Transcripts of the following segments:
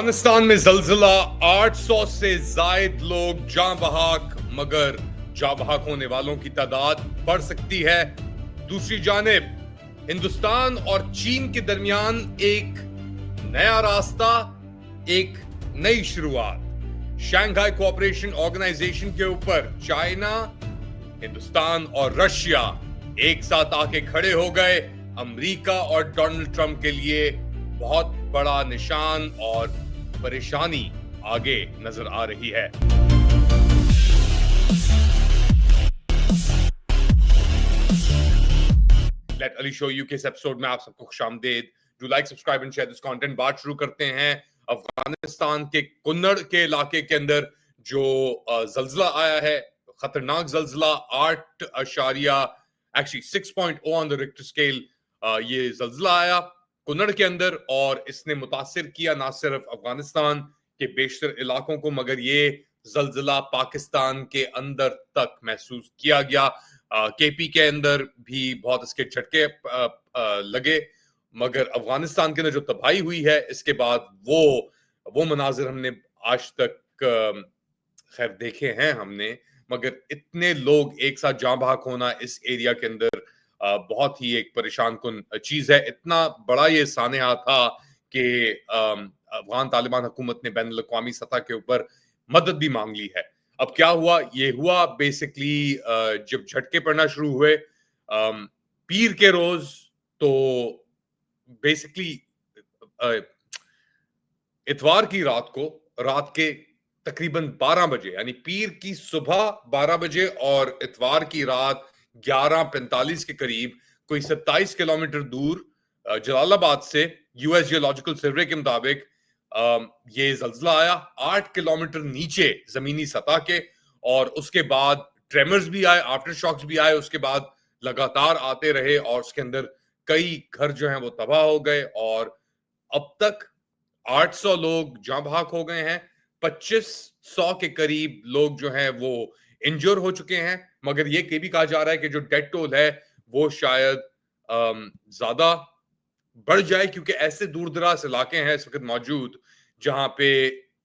अफगानिस्तान में जल्जला 800 से जायद लोग जान बहक, मगर जान बहक होने वालों की तादाद बढ़ सकती है। दूसरी जानिब हिंदुस्तान और चीन के दरमियान एक नया रास्ता, एक नई शुरुआत। शंघाई कोऑपरेशन ऑर्गेनाइजेशन के ऊपर चाइना, हिंदुस्तान और रशिया एक साथ आके खड़े हो गए। अमेरिका और डोनाल्ड ट्रंप के लिए बहुत बड़ा निशान और परेशानी आगे नजर आ रही है। लेट अली शो यू के इस एपिसोड में आप सबको खुशामदीद। Do like, subscribe and share this content. बात शुरू करते हैं अफगानिस्तान के कुन्नड़ के इलाके के अंदर जो जल्जला आया है, खतरनाक जल्जला। 6.0 ऑन द रिक्टर स्केल ये जल्जला आया कुन्नड़ के अंदर, और इसने मुतासिर किया ना सिर्फ अफगानिस्तान के बेशतर इलाकों को, मगर ये जल्जला पाकिस्तान के अंदर तक महसूस किया गया। केपी के अंदर भी बहुत इसके झटके लगे, मगर अफगानिस्तान के अंदर जो तबाही हुई है इसके बाद वो मनाजिर हमने आज तक खैर देखे हैं हमने, मगर इतने लोग एक साथ जान बहक होना इस एरिया के अंदर बहुत ही एक परेशान कुन चीज है। इतना बड़ा ये सानेहा था कि अफगान तालिबान हुकूमत ने बैनुल अक़वामी सतह के ऊपर मदद भी मांग ली है। अब क्या हुआ? ये हुआ बेसिकली जब झटके पड़ना शुरू हुए पीर के रोज, तो बेसिकली इतवार की रात के तकरीबन 12 बजे, यानी पीर की सुबह 12 बजे और इतवार की रात 11:45 के करीब, कोई 27 किलोमीटर दूर जलालाबाद से यूएस जियोलॉजिकल सर्वे के मुताबिक ये जल्जला आया 8 किलोमीटर नीचे जमीनी सतह के, और उसके बाद ट्रेमर्स भी आए, आफ्टर शॉक्स भी आए, उसके बाद लगातार आते रहे, और उसके अंदर कई घर जो हैं वो तबाह हो गए, और अब तक 800 लोग जान बहक हो गए हैं। 2500 के करीब लोग जो हैं वो इंजर हो चुके हैं, मगर ये भी कहा जा रहा है कि जो डेथ टोल है वो शायद ज्यादा बढ़ जाए, क्योंकि ऐसे दूर दराज इलाके हैं इस वक्त मौजूद जहां पे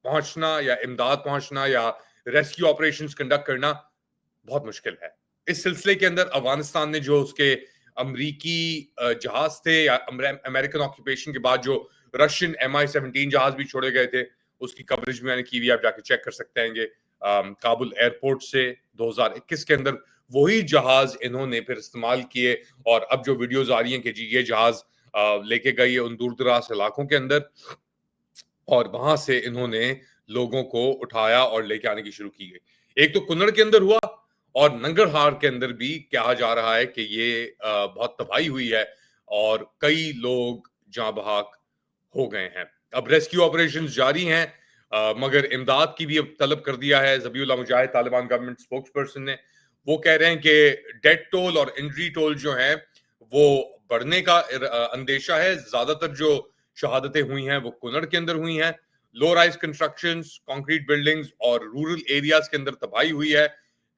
पहुंचना या इमदाद पहुंचना या रेस्क्यू ऑपरेशंस कंडक्ट करना बहुत मुश्किल है। इस सिलसिले के अंदर अफगानिस्तान ने जो उसके अमरीकी जहाज थे या अमेरिकन ऑक्यूपेशन के बाद जो रशियन MI-17 जहाज भी छोड़े गए थे, उसकी कवरेज भी मैंने की हुई, आप जाके चेक कर सकते हैं। काबुल एयरपोर्ट से 2021 के अंदर वही जहाज इन्होंने फिर इस्तेमाल किए, और अब जो वीडियोस आ रही हैं कि जी ये जहाज लेके गई उन दूर दराज इलाकों के अंदर, और वहां से इन्होंने लोगों को उठाया और लेके आने की शुरू की गई। एक तो कुन्नड़ के अंदर हुआ, और नंगरहार के अंदर भी कहा जा रहा है कि ये बहुत तबाही हुई है और कई लोग जान बहक हो गए हैं। अब रेस्क्यू ऑपरेशंस जारी हैं, मगर इमदाद की भी अब तलब कर दिया है ज़बीहुल्लाह मुजाहिद, तालिबान गवर्नमेंट स्पोक्स पर्सन ने। वो कह रहे हैं कि डेथ टोल और इंजरी टोल जो है वो बढ़ने का अंदेशा है। ज्यादातर जो शहादतें हुई हैं वो कुन्नड़ के अंदर हुई हैं। Low rise constructions, concrete buildings और रूरल एरियाज के अंदर तबाही हुई है,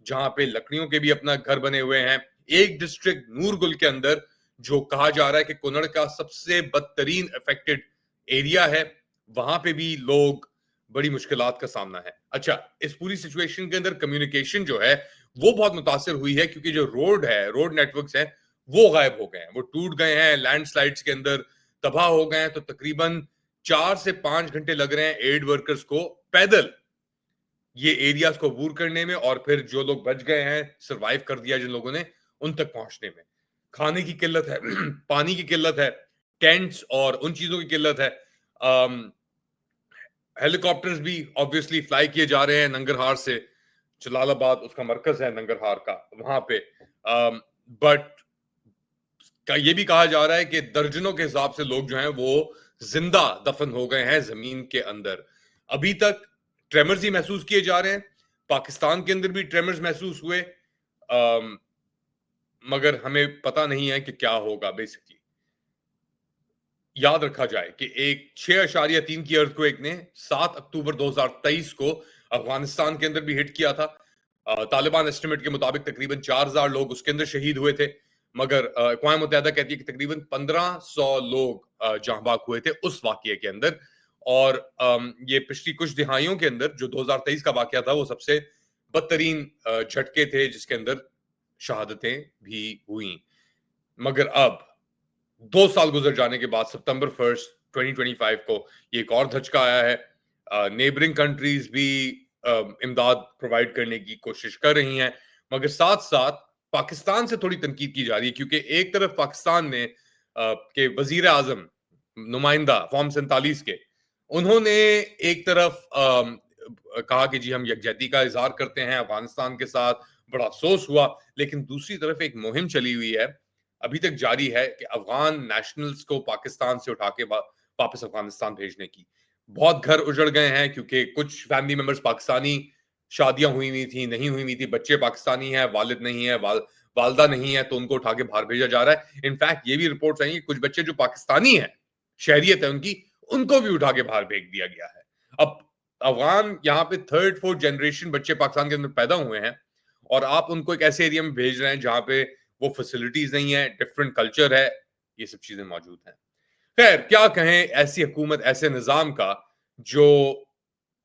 जहां पे लकड़ियों के भी अपना घर बने हुए हैं। एक डिस्ट्रिक्ट नूरगुल के अंदर जो कहा जा रहा है कि कुन्नड़ का सबसे बदतरीन अफेक्टेड एरिया है, वहां पे भी लोग बड़ी मुश्किलात का सामना है। अच्छा, इस पूरी सिचुएशन के अंदर कम्युनिकेशन जो है वो बहुत मुतासिर हुई है, क्योंकि जो रोड नेटवर्क्स हैं वो गायब हो गए हैं, वो टूट गए हैं, लैंडस्लाइड्स के अंदर तबाह हो गए हैं। तो तकरीबन 4 से 5 घंटे लग रहे हैं एड वर्कर्स को पैदल ये एरियाज को अबूर करने में, और फिर जो लोग बच गए हैं, सर्वाइव कर दिया जिन लोगों ने, उन तक पहुंचने में। खाने की किल्लत है, पानी की किल्लत है, टेंट्स और उन चीजों की किल्लत है। हेलीकॉप्टर्स भी ऑब्वियसली फ्लाई किए जा रहे हैं नंगरहार से, जलालाबाद उसका मरकज है नंगरहार का, वहां पे। बट ये भी कहा जा रहा है कि दर्जनों के हिसाब से लोग जो हैं वो जिंदा दफन हो गए हैं जमीन के अंदर। अभी तक ट्रेमर्स ही महसूस किए जा रहे हैं। पाकिस्तान के अंदर भी ट्रेमर्स महसूस हुए, मगर हमें पता नहीं है कि क्या होगा। बेसिकली याद रखा जाए कि एक 6.3 की अर्थक्वेक ने 7 अक्टूबर 2023 को अफगानिस्तान के अंदर भी हिट किया था। तालिबान एस्टिमेट के मुताबिक तकरीबन 4000 लोग उसके अंदर शहीद हुए थे, मगर अक़वाम मुत्तहिदा कहती है कि तकरीबन 1500 लोग जाँ बाक हुए थे उस वाक़ये के अंदर। और ये पिछली कुछ दिहाइयों के अंदर जो 2023 का वाकया था वो सबसे बदतरीन झटके थे जिसके अंदर शहादतें भी हुई। मगर अब 2 साल गुजर जाने के बाद सितंबर 1 2025 को ये एक और धचका आया है। नेबरिंग कंट्रीज भी इमदाद प्रोवाइड करने की कोशिश कर रही हैं, मगर साथ साथ पाकिस्तान से थोड़ी तनकीद की जा रही है, क्योंकि एक तरफ पाकिस्तान ने के वजीर आजम नुमाइंदा फॉर्म 47 के, उन्होंने एक तरफ कहा कि जी हम यकजहती का इजहार करते हैं अफगानिस्तान के साथ, बड़ा अफसोस हुआ, लेकिन दूसरी तरफ एक मुहिम चली हुई है, अभी तक जारी है, कि अफगान नेशनल्स को पाकिस्तान से उठा के वापस अफगानिस्तान भेजने की। बहुत घर उजड़ गए हैं क्योंकि कुछ फैमिली मेंबर्स पाकिस्तानी, शादियां हुई नहीं थी, नहीं हुई नहीं थी, बच्चे पाकिस्तानी हैं, वालिद नहीं है, वालदा नहीं है, तो उनको उठा के बाहर भेजा जा रहा है। इनफैक्ट ये भी रिपोर्ट्स आई कि कुछ बच्चे जो पाकिस्तानी हैं, शहरियत है उनकी, उनको भी उठा के बाहर भेज दिया गया है। अब अफगान यहाँ पे थर्ड फोर्थ जनरेशन बच्चे पाकिस्तान के अंदर पैदा हुए हैं, और आप उनको एक ऐसे एरिया में भेज रहे हैं जहां पे वो फैसिलिटीज नहीं है, डिफरेंट कल्चर है, ये सब चीजें मौजूद हैं। खैर, क्या कहें ऐसी हुकूमत, ऐसे निजाम का जो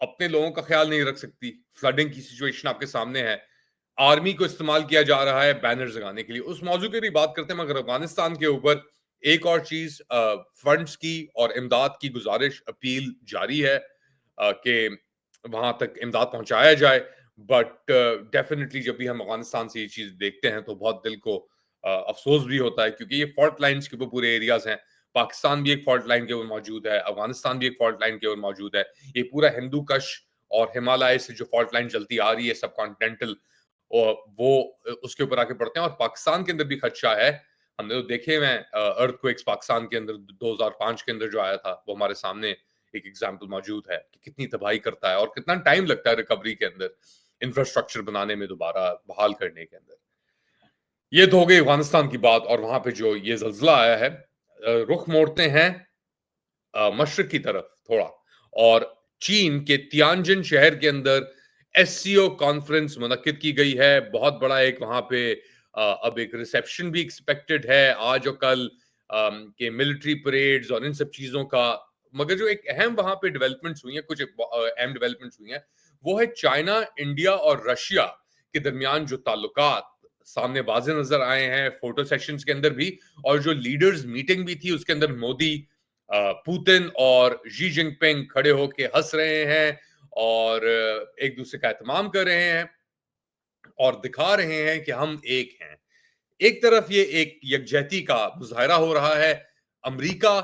अपने लोगों का ख्याल नहीं रख सकती। फ्लडिंग की सिचुएशन आपके सामने है, आर्मी को इस्तेमाल किया जा रहा है बैनर जगाने के लिए। उस मौजू की भी बात करते हैं, मगर अफगानिस्तान के ऊपर एक और चीज, फंड्स की और इमदाद की गुजारिश, अपील जारी है कि वहां तक इमदाद पहुंचाया जाए। बट डेफिनेटली जब भी हम अफगानिस्तान से ये चीज देखते हैं तो बहुत दिल को अफसोस भी होता है, क्योंकि ये फॉल्ट लाइन्स के ऊपर पूरे एरियाज हैं। पाकिस्तान भी एक फॉल्ट लाइन के ऊपर मौजूद है, अफगानिस्तान भी एक फॉल्ट लाइन के ऊपर मौजूद है। ये पूरा हिंदू कश और हिमालय से जो फॉल्ट लाइन चलती आ रही है सब कॉन्टिनेंटल, और वो उसके ऊपर आके पड़ते हैं। और पाकिस्तान के अंदर भी खदशा है। हमने तो देखे हुए अर्थक्वेक्स पाकिस्तान के अंदर 2005 के अंदर जो आया था, वो हमारे सामने एक एग्जाम्पल मौजूद है कि कितनी तबाही करता है और कितना टाइम लगता है रिकवरी के अंदर, इंफ्रास्ट्रक्चर बनाने में, दोबारा बहाल करने के अंदर। ये तो हो गई अफगानिस्तान की बात और वहां पे जो ये जल्जला आया है। रुख मोड़ते हैं मशरक की तरफ थोड़ा, और चीन के तियानजिन शहर के अंदर एससीओ कॉन्फ्रेंस मुनक्किद की गई है। बहुत बड़ा एक वहां पे अब एक रिसेप्शन भी एक्सपेक्टेड है आज और कल, के मिलिट्री परेड्स और इन सब चीजों का। मगर जो एक अहम वहां पे डेवलपमेंट्स हुई हैं, कुछ अहम डेवलपमेंट्स हुई हैं, वो है चाइना, इंडिया और रशिया के दरमियान जो ताल्लुकात सामने वाजे नजर आए हैं फोटो सेशंस के अंदर भी, और जो लीडर्स मीटिंग भी थी उसके अंदर मोदी, पुतिन और शी जिनपिंग खड़े होके हंस रहे हैं और एक दूसरे का एहतमाम कर रहे हैं और दिखा रहे हैं कि हम एक हैं। एक तरफ ये एक यकजहती का मुजाहरा हो रहा है। अमेरिका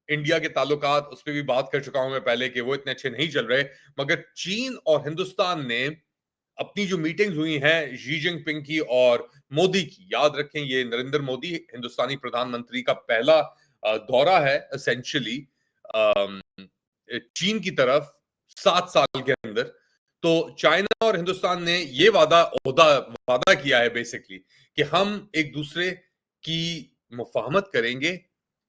इंडिया के ताल्लुकात, उस पर भी बात कर चुका हूं मैं पहले कि वो इतने अच्छे नहीं चल रहे, मगर चीन और हिंदुस्तान ने अपनी जो मीटिंग्स हुई हैं शी जिनपिंग की और मोदी की, याद रखें ये नरेंद्र मोदी हिंदुस्तानी प्रधानमंत्री का पहला दौरा है एसेंशियली चीन की तरफ 7 साल के अंदर। तो चाइना और हिंदुस्तान ने ये वादा किया है बेसिकली कि हम एक दूसरे की मुफाहमत करेंगे,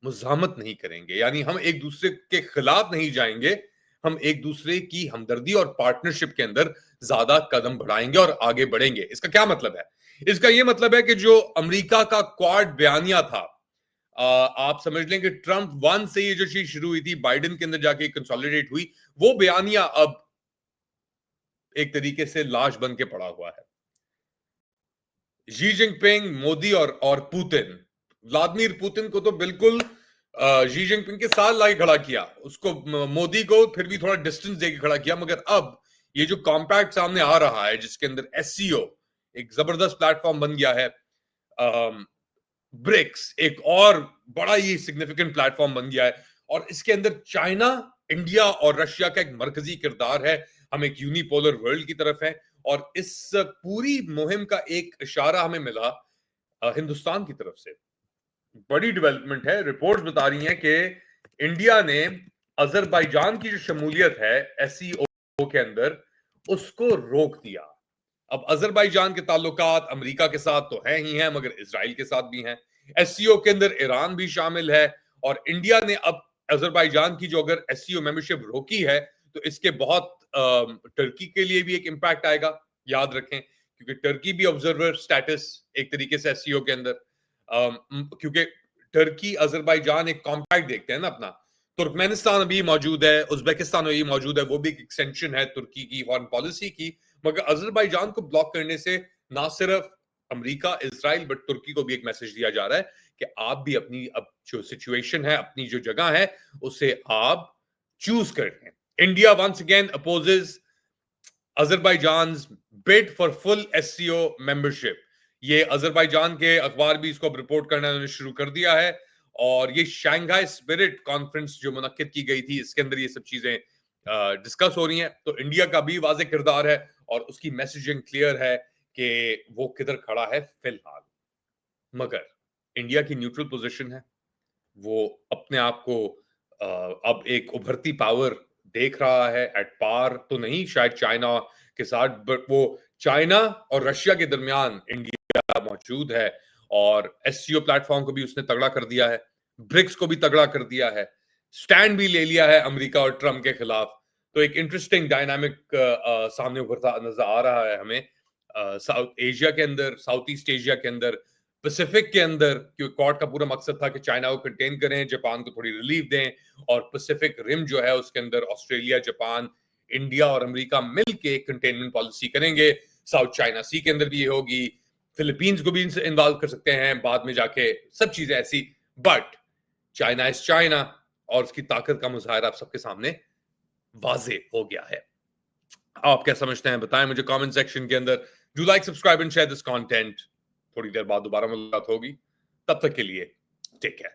मुज़ाहमत नहीं करेंगे, यानी हम एक दूसरे के खिलाफ नहीं जाएंगे, हम एक दूसरे की हमदर्दी और पार्टनरशिप के अंदर ज्यादा कदम बढ़ाएंगे और आगे बढ़ेंगे। इसका क्या मतलब है? इसका यह मतलब है कि जो अमेरिका का क्वाड बयानिया था, आप समझ लें कि ट्रंप 1 से ये जो चीज शुरू हुई थी, बाइडेन के अंदर जाके कंसोलिडेट हुई, वो बयानिया अब एक तरीके से लाश बन के पड़ा हुआ है। शी जिनपिंग, मोदी और पुतिन, व्लादिमीर पुतिन को तो बिल्कुल शी जिनपिंग के साथ लाके खड़ा किया, उसको मोदी को फिर भी थोड़ा डिस्टेंस देके खड़ा किया। मगर अब ये जो कॉम्पैक्ट सामने आ रहा है जिसके अंदर एससीओ एक जबरदस्त प्लेटफॉर्म बन गया है, ब्रिक्स एक और बड़ा ही सिग्निफिकेंट प्लेटफॉर्म बन गया है, और इसके अंदर चाइना, इंडिया और रशिया का एक मरकजी किरदार है। हम एक यूनिपोलर वर्ल्ड की तरफ है, और इस पूरी मुहिम का एक इशारा हमें मिला हिंदुस्तान की तरफ से। बड़ी डेवलपमेंट है, रिपोर्ट्स बता रही हैं कि इंडिया ने अजरबैजान की जो शमूलियत है एससीओ के अंदर, उसको रोक दिया। अब अजरबैजान के ताल्लुकात अमेरिका के साथ तो है ही हैं, मगर इजराइल के साथ भी हैं। एससीओ के अंदर ईरान भी शामिल है, और इंडिया ने अब अजरबैजान की जो अगर एससीओ मेंबरशिप रोकी है तो इसके बहुत टर्की के लिए भी एक इंपैक्ट आएगा, याद रखें, क्योंकि टर्की भी ऑब्जर्वर स्टेटस एक तरीके से एससीओ के अंदर, क्योंकि टर्की अजरबैजान एक कॉम्पैक्ट देखते हैं ना अपना, तुर्कमेनिस्तान अभी मौजूद है, उज्बेकिस्तान अभी मौजूद है, वो भी एक एक्सटेंशन है तुर्की की फॉरेन पॉलिसी की। मगर अजरबैजान को ब्लॉक करने से ना सिर्फ अमेरिका, इजराइल बट तुर्की को भी एक मैसेज दिया जा रहा है कि आप भी अपनी अब जो सिचुएशन है, अपनी जो जगह है, उसे आप चूज कर लें। India once again opposes Azerbaijan's bid for full SCO membership. ये अजरबैजान के अखबार भी इसको अब रिपोर्ट करना उन्होंने शुरू कर दिया है। और ये शंघाई स्पिरिट कॉन्फ्रेंस जो मुनक्किद की गई थी, इसके अंदर ये सब चीजें डिस्कस हो रही हैं। तो इंडिया का भी वाज़ेह किरदार है और उसकी मैसेजिंग क्लियर है कि वो किधर खड़ा है फिलहाल। मगर इंडिया की न्यूट्रल पोजीशन है, वो अपने आप को अब एक उभरती पावर देख रहा है। एट पार तो नहीं शायद चाइना के साथ, बट वो चाइना और रशिया के दरमियान इंडिया मौजूद है। और एससीओ प्लेटफॉर्म को भी उसने तगड़ा कर दिया है, ब्रिक्स को भी तगड़ा कर दिया है, स्टैंड भी ले लिया है अमेरिका और ट्रम्प के खिलाफ। तो एक इंटरेस्टिंग डायनामिक सामने उभरता नजर आ रहा है हमें साउथ एशिया के अंदर, साउथ ईस्ट एशिया के अंदर, पैसिफिक के अंदर। क्योंकि क्वाड का पूरा मकसद था कि चाइना को कंटेन करें, जापान को थोड़ी रिलीफ दें, और पैसिफिक रिम जो है उसके अंदर ऑस्ट्रेलिया, जापान, इंडिया और अमेरिका मिलके कंटेनमेंट पॉलिसी करेंगे। साउथ चाइना सी के अंदर भी ये होगी, फिलीपींस को भी इन्वॉल्व कर सकते हैं बाद में जाके, सब चीजें ऐसी। बट चाइना इज चाइना और उसकी ताकत का मुजाहरा आप सबके सामने वाजे हो गया है। आप क्या समझते हैं बताएं मुझे कमेंट सेक्शन के अंदर। Do like, subscribe and share this content. थोड़ी देर बाद दोबारा मुलाकात होगी, तब तक के लिए टेक केयर।